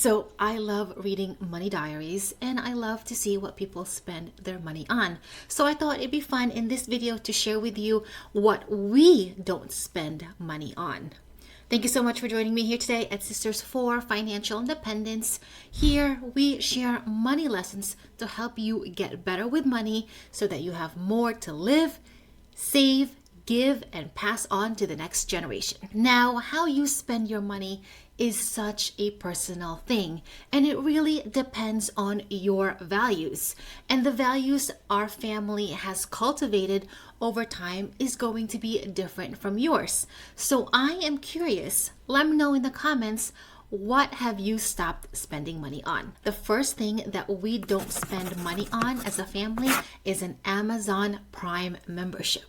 So I love reading money diaries and I love to see what people spend their money on. So I thought it'd be fun in this video to share with you what we don't spend money on. Thank you so much for joining me here today at Sisters for Financial Independence. Here we share money lessons to help you get better with money so that you have more to live, save, give, and pass on to the next generation. Now, how you spend your money is such a personal thing, and it really depends on your values. And the values our family has cultivated over time is going to be different from yours. So I am curious, let me know in the comments, what have you stopped spending money on? The first thing that we don't spend money on as a family is an Amazon Prime membership.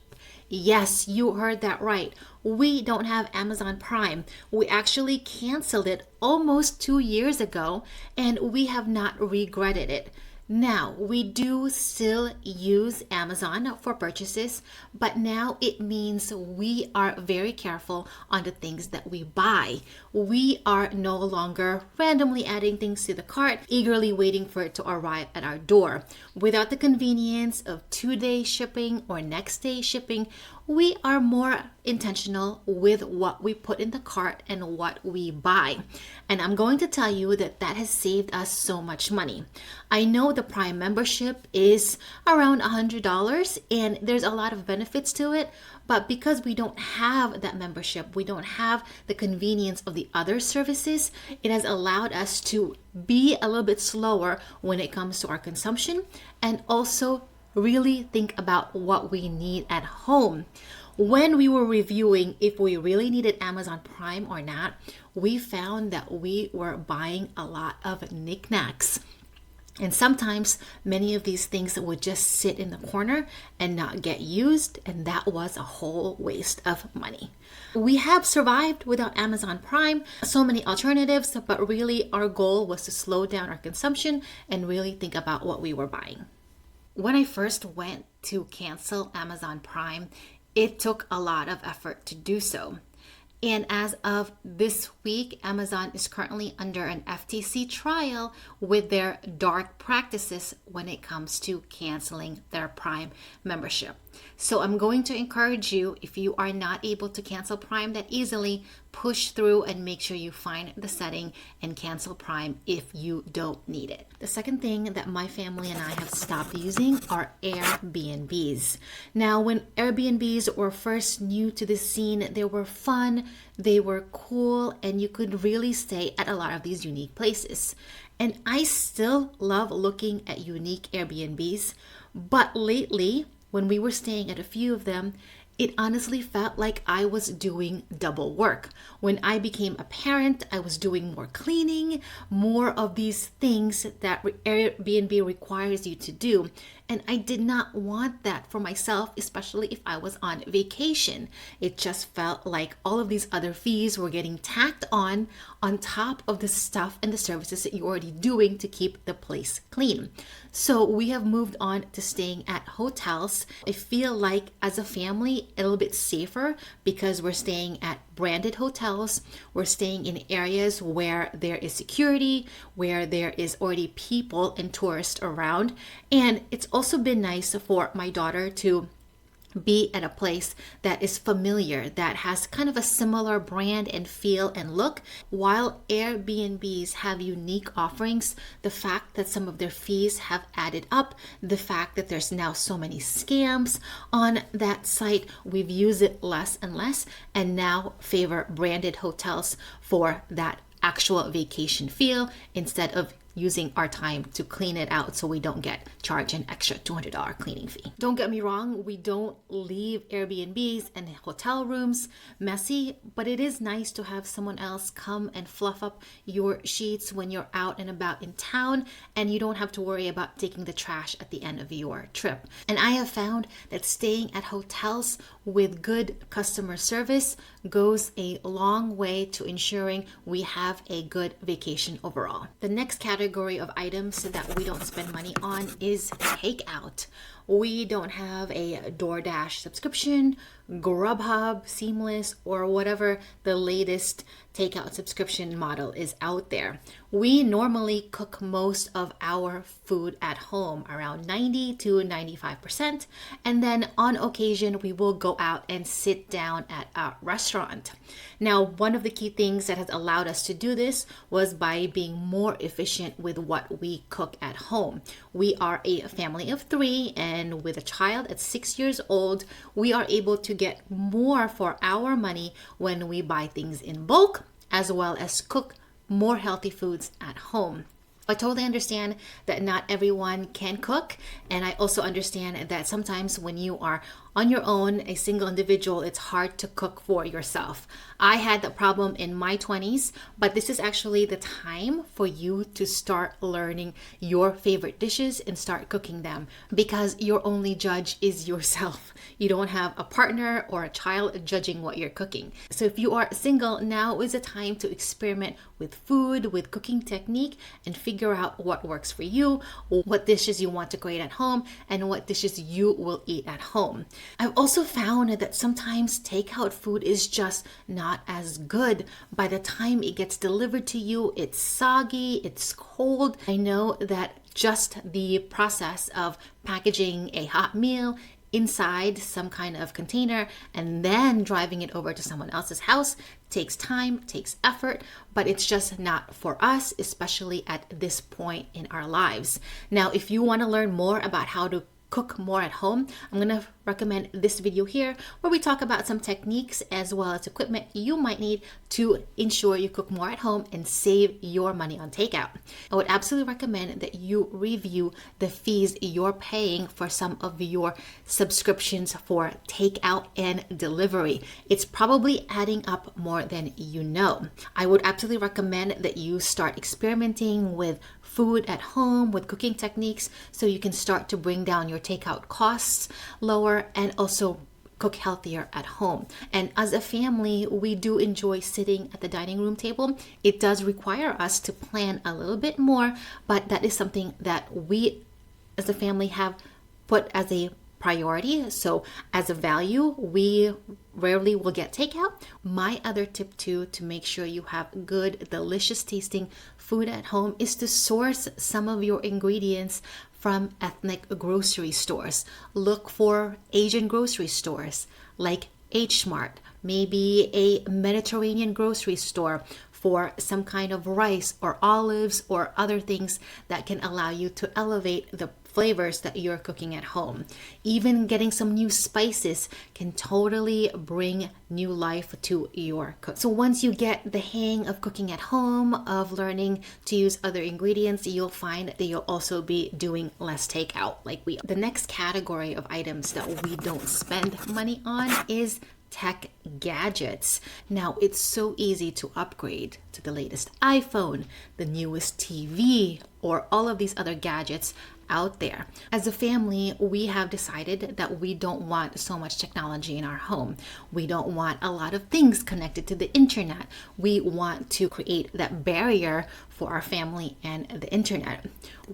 Yes, you heard that right. We don't have Amazon Prime. We actually canceled it almost 2 years ago, and we have not regretted it. Now, we do still use Amazon for purchases, but now it means we are very careful on the things that we buy. We are no longer randomly adding things to the cart, eagerly waiting for it to arrive at our door. Without the convenience of 2-day shipping or next day shipping, we are more intentional with what we put in the cart and what we buy. And I'm going to tell you that that has saved us so much money. I know the Prime membership is around $100 and there's a lot of benefits to it, but because we don't have that membership, we don't have the convenience of the other services, it has allowed us to be a little bit slower when it comes to our consumption and also really think about what we need at home. When we were reviewing if we really needed Amazon Prime or not, we found that we were buying a lot of knickknacks. And sometimes many of these things would just sit in the corner and not get used, and that was a whole waste of money. We have survived without Amazon Prime, so many alternatives, but really our goal was to slow down our consumption and really think about what we were buying. When I first went to cancel Amazon Prime, it took a lot of effort to do so. And as of this week, Amazon is currently under an FTC trial with their dark practices when it comes to canceling their Prime membership. So I'm going to encourage you, if you are not able to cancel Prime that easily, push through and make sure you find the setting and cancel Prime if you don't need it. The second thing that my family and I have stopped using are Airbnbs. Now, when Airbnbs were first new to the scene, they were fun, they were cool, and you could really stay at a lot of these unique places. And I still love looking at unique Airbnbs, but lately, when we were staying at a few of them, it honestly felt like I was doing double work. When I became a parent, I was doing more cleaning, more of these things that Airbnb requires you to do. And I did not want that for myself, especially if I was on vacation. It just felt like all of these other fees were getting tacked on top of the stuff and the services that you're already doing to keep the place clean. So we have moved on to staying at hotels. I feel like as a family, a little bit safer because we're staying at branded hotels. We're staying in areas where there is security, where there is already people and tourists around. And it's also been nice for my daughter to be at a place that is familiar, that has kind of a similar brand and feel and look. While Airbnbs have unique offerings, the fact that some of their fees have added up, the fact that there's now so many scams on that site, we've used it less and less and now favor branded hotels for that actual vacation feel instead of using our time to clean it out so we don't get charged an extra $200 cleaning fee. Don't get me wrong, we don't leave Airbnbs and hotel rooms messy, but it is nice to have someone else come and fluff up your sheets when you're out and about in town, and you don't have to worry about taking the trash at the end of your trip. And I have found that staying at hotels with good customer service goes a long way to ensuring we have a good vacation overall. The next category of items that we don't spend money on is takeout. We don't have a DoorDash subscription, Grubhub, Seamless, or whatever the latest takeout subscription model is out there. We normally cook most of our food at home, around 90 to 95%, and then on occasion we will go out and sit down at a restaurant. Now, one of the key things that has allowed us to do this was by being more efficient with what we cook at home. We are a family of 3, and with a child at 6 years old, we are able to get more for our money when we buy things in bulk, as well as cook more healthy foods at home. I totally understand that not everyone can cook, and I also understand that sometimes when you are on your own, a single individual, it's hard to cook for yourself. I had that problem in my 20s, but this is actually the time for you to start learning your favorite dishes and start cooking them, because your only judge is yourself. You don't have a partner or a child judging what you're cooking. So if you are single, now is a time to experiment with food, with cooking technique, and figure out what works for you, what dishes you want to create at home, and what dishes you will eat at home. I've also found that sometimes takeout food is just not as good. By the time it gets delivered to you, it's soggy, it's cold. I know that just the process of packaging a hot meal inside some kind of container and then driving it over to someone else's house takes time, takes effort, but it's just not for us, especially at this point in our lives. Now, if you want to learn more about how to cook more at home, I'm going to recommend this video here where we talk about some techniques as well as equipment you might need to ensure you cook more at home and save your money on takeout. I would absolutely recommend that you review the fees you're paying for some of your subscriptions for takeout and delivery. It's probably adding up more than you know. I would absolutely recommend that you start experimenting with food at home, with cooking techniques, so you can start to bring down your takeout costs lower and also cook healthier at home. And as a family, we do enjoy sitting at the dining room table. It does require us to plan a little bit more, but that is something that we as a family have put as a priority. So as a value, we rarely will get takeout. My other tip too, to make sure you have good, delicious tasting food at home, is to source some of your ingredients from ethnic grocery stores. Look for Asian grocery stores like H Mart, maybe a Mediterranean grocery store for some kind of rice or olives or other things that can allow you to elevate the flavors that you're cooking at home. Even getting some new spices can totally bring new life to your cook. So once you get the hang of cooking at home, of learning to use other ingredients, you'll find that you'll also be doing less takeout like we are. The next category of items that we don't spend money on is tech gadgets. Now, it's so easy to upgrade to the latest iPhone, the newest TV, or all of these other gadgets out there. As a family, we have decided that we don't want so much technology in our home. We don't want a lot of things connected to the internet. We want to create that barrier for our family and the internet.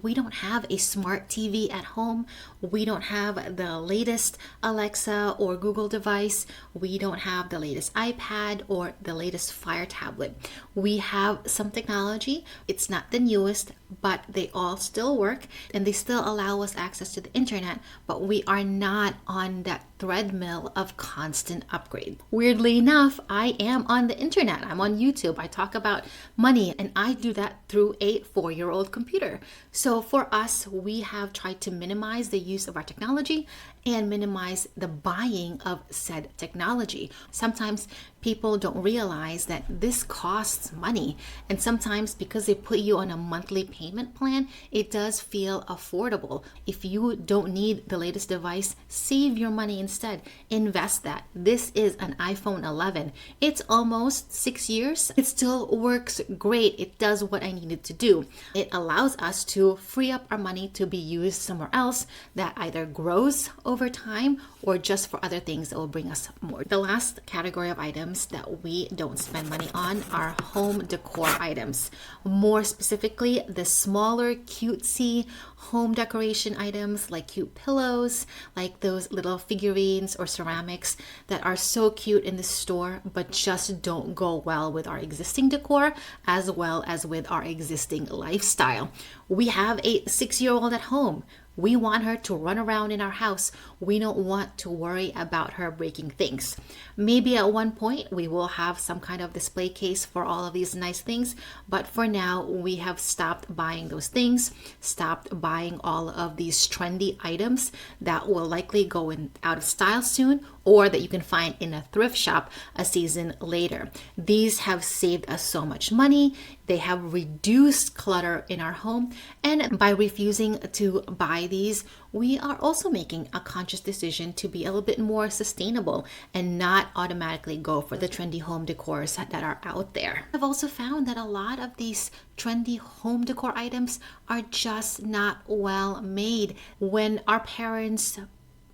We don't have a smart TV at home. We don't have the latest Alexa or Google device. We don't have the latest iPad or the latest Fire tablet. We have some technology. It's not the newest, but they all still work and they still allow us access to the internet, but we are not on that treadmill of constant upgrade. Weirdly enough, I am on the internet. I'm on YouTube. I talk about money, and I do that through a 4-year-old computer. So for us, we have tried to minimize the use of our technology and minimize the buying of said technology. Sometimes people don't realize that this costs money, and sometimes because they put you on a monthly payment plan, it does feel affordable. If you don't need the latest device, save your money instead. Invest that. This is an iPhone 11. It's almost 6 years. It still works great. It does what I needed to do. It allows us to free up our money to be used somewhere else that either grows over time or just for other things that will bring us more. The last category of items that we don't spend money on are home decor items. More specifically, the smaller, cutesy home decoration items like cute pillows, like those little figurines or ceramics that are so cute in the store but just don't go well with our existing decor as well as with our existing lifestyle. We have a 6-year-old at home. We want her to run around in our house. We don't want to worry about her breaking things. Maybe at one point we will have some kind of display case for all of these nice things, but for now we have stopped buying those things, stopped buying all of these trendy items that will likely go out of style soon, or that you can find in a thrift shop a season later. These have saved us so much money. They have reduced clutter in our home, and by refusing to buy these, we are also making a conscious decision to be a little bit more sustainable and not automatically go for the trendy home decors that are out there. I've also found that a lot of these trendy home decor items are just not well made. When our parents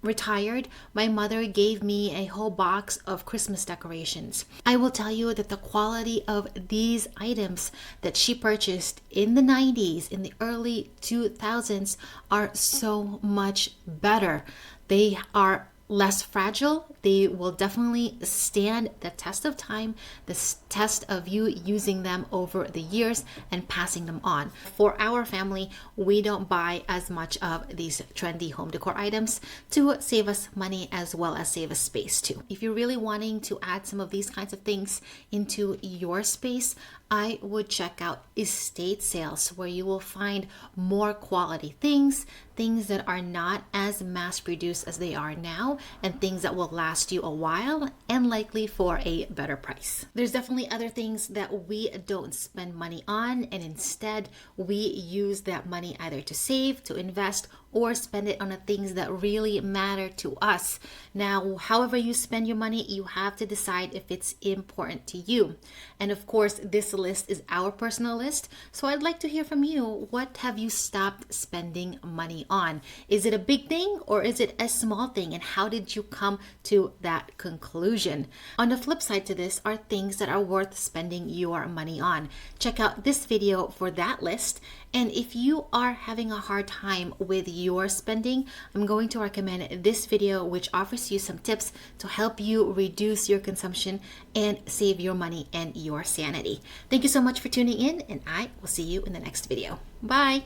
retired, my mother gave me a whole box of Christmas decorations. I will tell you that the quality of these items that she purchased in the 90s, in the early 2000s, are so much better. They are less fragile. They will definitely stand the test of time, the test of you using them over the years and passing them on. For our family, we don't buy as much of these trendy home decor items to save us money as well as save us space too. If you're really wanting to add some of these kinds of things into your space, I would check out estate sales, where you will find more quality things that are not as mass produced as they are now, and things that will last you a while and likely for a better price. There's definitely other things that we don't spend money on, and instead we use that money either to save, to invest, or spend it on the things that really matter to us. Now, however you spend your money, you have to decide if it's important to you. And of course, this list is our personal list. So I'd like to hear from you. What have you stopped spending money on? Is it a big thing or is it a small thing? And how did you come to that conclusion? On the flip side to this are things that are worth spending your money on. Check out this video for that list. And if you are having a hard time with your spending, I'm going to recommend this video, which offers you some tips to help you reduce your consumption and save your money and your sanity. Thank you so much for tuning in, and I will see you in the next video. Bye.